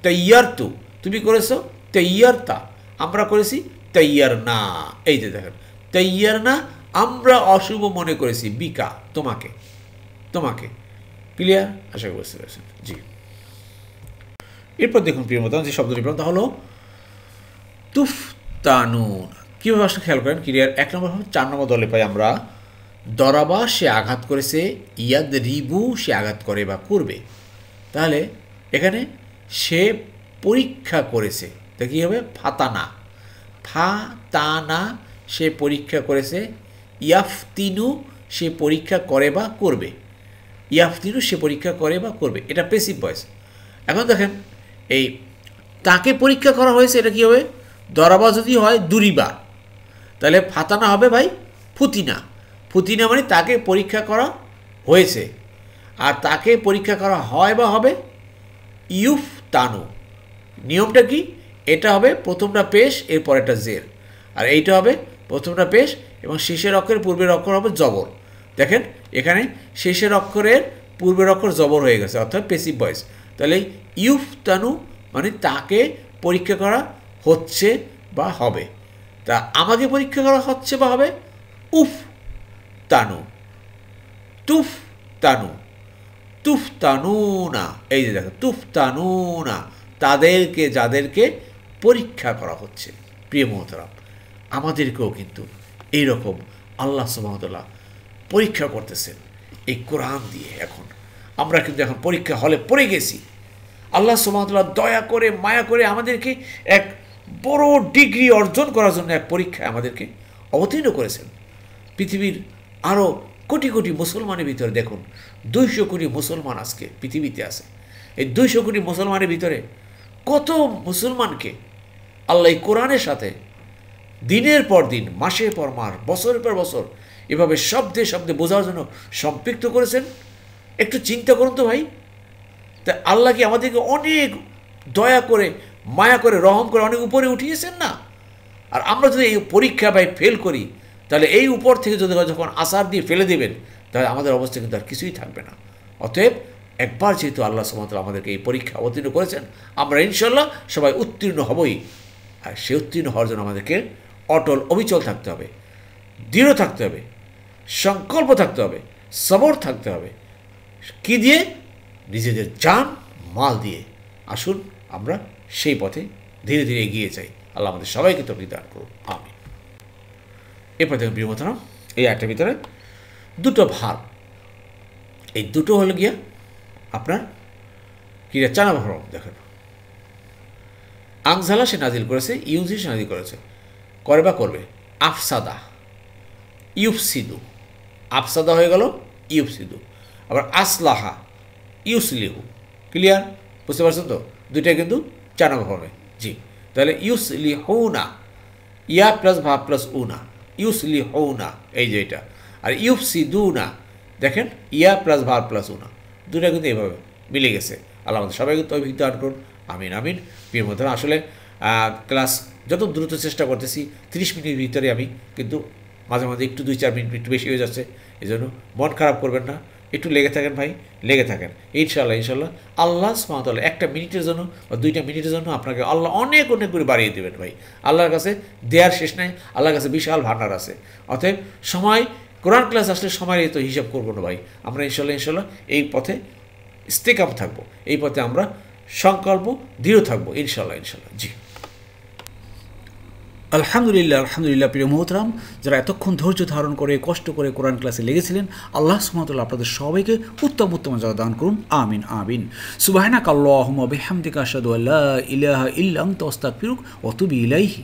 তৈয়ার তু, তুমি করেছো তৈয়ারতা, আমরা করেছি তৈয়ার না। এই যে দেখেন তৈয়ার না, আমরা অশুভ মনে করেছি, বিকা তোমাকে, তোমাকে। ক্লিয়ার? আশা করি বুঝতে পেরেছেন। জি, এরপর দেখুন প্রিয় মতো যে শব্দটি তা হলো তুফতানুন। কীভাবে আসলে খেয়াল করেন, ক্রিয়ার 1 নম্বর 4 নম্বর দলে পাই আমরা দরাবা সে আঘাত করেছে, ইয়াদ রিবু সে আঘাত করে বা করবে। তাহলে এখানে সে পরীক্ষা করেছে, তা কী হবে, ফাতানা, ফাতানা সে পরীক্ষা করেছে, ইয়াফতিনু সে পরীক্ষা করে বা করবে, ইয়াফতিনু সে পরীক্ষা করে বা করবে, এটা পেসিভ ভয়েস। এখন দেখেন এই তাকে পরীক্ষা করা হয়েছে, এটা কী হবে, দরাবা যদি হয় দুরিবা, তাহলে ফাতানা হবে ভাই ফুতিনা। ফুতিনা মানে তাকে পরীক্ষা করা হয়েছে, আর তাকে পরীক্ষা করা হয় বা হবে ইউফ তানু। নিয়মটা কি, এটা হবে প্রথমটা পেশ এর পরেরটা জের, আর এইটা হবে প্রথমটা পেশ এবং শেষের অক্ষরের পূর্বের অক্ষর হবে জবর। দেখেন এখানে শেষের অক্ষরের পূর্বের অক্ষর জবর হয়ে গেছে, অর্থাৎ পেসিভ ভয়েস। তাহলে ইউফ তানু মানে তাকে পরীক্ষা করা হচ্ছে বা হবে। তা আমাকে পরীক্ষা করা হচ্ছে বা হবে উফ তানু, তুফ তানু, তুফ তানু না। এই যে দেখো তুফ তানু না, তাদেরকে যাদেরকে পরীক্ষা করা হচ্ছে। প্রিয় মোহতারাম, আমাদেরকেও কিন্তু এইরকম আল্লাহ সুবহানাহু ওয়া তাআলা পরীক্ষা করতেছেন এই কোরআন দিয়ে। এখন আমরা কিন্তু এখন পরীক্ষা হলে পড়ে গেছি। আল্লাহ সুবহানাহু ওয়া তাআলা দয়া করে মায়া করে আমাদেরকে এক বড় ডিগ্রি অর্জন করার জন্য এক পরীক্ষায় আমাদেরকে অবতীর্ণ করেছেন। পৃথিবীর আরও কোটি কোটি মুসলমানের ভিতরে দেখুন 200 কোটি মুসলমান আজকে পৃথিবীতে আছে। এই 200 কোটি মুসলমানের ভিতরে কত মুসলমানকে আল্লাহ এই কোরআনের সাথে দিনের পর দিন, মাসের পর মাস, বছরের পর বছর এভাবে শব্দে শব্দে বোঝার জন্য সম্পৃক্ত করেছেন। একটু চিন্তা করুন তো ভাই। তা আল্লাহ কি আমাদেরকে অনেক দয়া করে মায়া করে রহম করে অনেক উপরে উঠিয়েছেন না? আর আমরা যদি এই পরীক্ষা ভাই ফেল করি, তাহলে এই উপর থেকে যদি যখন আসার দিয়ে ফেলে দেবেন, তাহলে আমাদের অবস্থা কিন্তু আর কিছুই থাকবে না। অতএব একবার যেহেতু আল্লাহ সুবহানাহু ওয়া তাআলা আমাদেরকে এই পরীক্ষা অবতীর্ণ করেছেন, আমরা ইনশাল্লাহ সবাই উত্তীর্ণ হবই। আর সে উত্তীর্ণ হওয়ার জন্য আমাদেরকে অটল অবিচল থাকতে হবে, দৃঢ় থাকতে হবে, সংকল্প থাকতে হবে, সবর থাকতে হবে। কি দিয়ে? নিজেদের জান মাল দিয়ে। আসুন আমরা সেই পথে ধীরে ধীরে এগিয়ে যাই। আল্লাহ আমাদের সবাইকে তৌফিক দান করুন, আমিন। এরপর দেখুন প্রিয় মোহতারাম, এই আয়াতের ভিতরে দুটো ভার্ব, এই দুটো হলো গিয়া আপনার ক্রিয়া চানা ভার্ব। দেখেন, আংজালা সে নাজিল করেছে, ইউজি সে নাজিল করেছে, করে বা করবে। আফসাদা, ইউফসিদু, আফসাদা হয়ে গেল ইউফসিদু। আবার আসলাহা, ইউসলিহু। ক্লিয়ার? বুঝতে পারছেন তো? দুইটাই কিন্তু চানা ভার্বে। জি, তাহলে ইউসলিহুনা, ইয়া প্লাস ভাব প্লাস উনা, ইউসলিহুনা, এই যে এটা। আর ইউফসিদুনা, দেখেন ইয়া প্লাস ভাব প্লাস উনা, দুটা কিন্তু এইভাবে মিলে গেছে। আল্লাহ আমাদের সবাইকে তৌফিক দান করুন, আমিন আমিন। প্রিয় বন্ধুরা, আসলে ক্লাস যত দ্রুত চেষ্টা করতেছি, 30 মিনিটের ভিতরে আমি কিন্তু মাঝে মাঝে একটু 2-4 মিনিট একটু বেশি হয়ে যাচ্ছে। এই জন্য মন খারাপ করবেন না, একটু লেগে থাকেন ভাই, লেগে থাকেন। ইনশাল্লাহ ইনশাল্লাহ আল্লাহ সুবহানাহু ওয়া তাআলা 1টা মিনিটের জন্য বা 2টা মিনিটের জন্য আপনাকে আল্লাহ অনেক অনেক করে বাড়িয়ে দেবেন ভাই। আল্লাহর কাছে দেয়ার শেষ নাই, আল্লাহর কাছে বিশাল ভান্ডার আছে। অতএব সময়, কোরআন ক্লাস আসলে সময়ের তো হিসাব করবো না ভাই। আমরা ইনশাল্লাহ ইনশাল্লাহ এই পথে স্টেকাম থাকবো, এই পথে আমরা সংকল্প দৃঢ় থাকবো ইনশাল্লাহ ইনশাল্লাহ। জি, আলহামদুলিল্লাহ আলহামদুলিল্লাহ। প্রিয় মোহতরাম, যারা এতক্ষণ ধৈর্য ধারণ করে কষ্ট করে কোরআন ক্লাসে লেগেছিলেন, আল্লাহ সুবহানাহু ওয়া তাআলা আপনাদের সবাইকে উত্তম উত্তম জাযা দান করুন, আমিন আমিন। সুবহানাকাল্লাহুম্মা ওয়া বিহামদিকা আশহাদু আল্লা ইলাহা ইল্লা আনতা আস্তাগফিরুকা ওয়া আতুবু ইলাইহি।